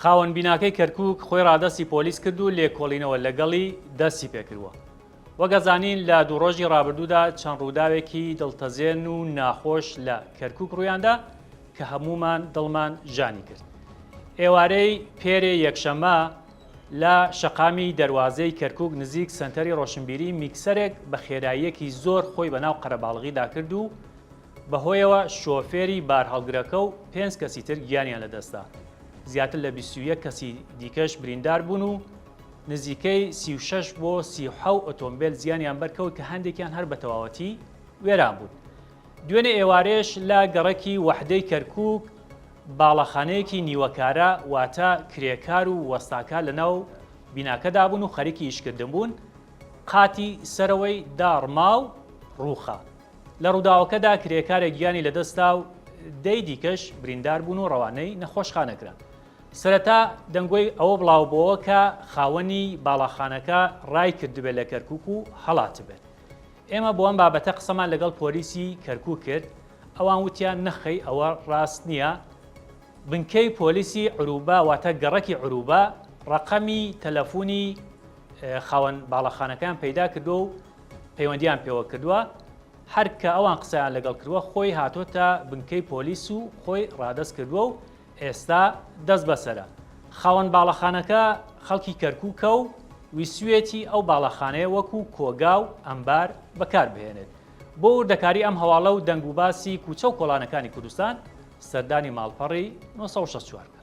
خاوەن بیناکەی کەرکووک خۆی ڕادەستی پۆلیس کرد و لێکۆڵینەوە لەگەڵی دەستی پێکردووە. وەگەزانین لە دوو ڕۆژی ڕابردوودا چەند ڕووداوێکی دڵتەزێن و ناخۆش لە کەرکووک ڕوویاندا کە هەمومان دڵمان ژانی کرد. ئێوارەی پێرێ یەکشەمە لە شەقامی دەواازەی کەرکووک نزیک سنتەری ڕۆشنبیری میکسەرێک بە خێراییەکی زۆر خۆی بەناو قەرەباڵغیدا کرد و بەهۆیەوە شۆفێری بار هەڵگرەکە و 5 کەسی تر گیانیان لەدەستا. زیاتر لە 21 کەسی دیکەش بریندار بوون و نزیکەی 36 بۆ 37 ئۆتۆمبیل زیانیان بەرکەوت کە هەندێکیان هەر بە تەواوەتی وێران بوون. دوێنێ ئێوارێش لە گەڕەکی وەحدەی کەرکووک باڵەخانەیەکی نیوەکارە واتە کرێکار و وەستاکار لەناو بیناکەدا بوون و خەریکی ئیشکردن بوون. قاتی سەرەوەی داڕما و ڕووخە. لە ڕووداوەکەدا کرێکارێک گیانی لەدەستا و 10 دیکەش بریندار بوون و ڕەوانەی نەخۆشخانەکران. سەرەتا دەنگۆی ئەوە بڵاوبەوە کە خاوەنی باڵەخانەکە ڕای کردبێت لە کەرکووک و هەڵات بێت. ئێمە بۆ ئەم بابەتە قسەمان لەگەڵ پۆلیسی کەرکووک کرد. ئەوان وتیان نەخەی ئەوە ڕاست نییە. بنکەی پۆلیسی عروبا واتە گەڕەکی عروبا ڕقەمی تەلەفۆنی خاوەن باڵەخانەکان پەیدا کردو و پەیوەندیان پێوە کردووە. هەر کە ئەوان قسەیان لەگەڵ کردووە خۆی هاتۆتە بنکەی پۆلیس و خۆی ڕادەست کردووە و ئێستا دەست بەسەرە. خاوەن باڵەخانەکە خەڵکی کەرکووکە و ویسوێتی ئەو باڵەخانەیە وەکو کۆگا و ئەمبار بەکار بهێنێت. بۆ وردەکاری ئەم هەواڵە و دەنگ و باسی کوچە و کۆڵانەکانی کوردستان سەردانی ماڵپەڕی 964.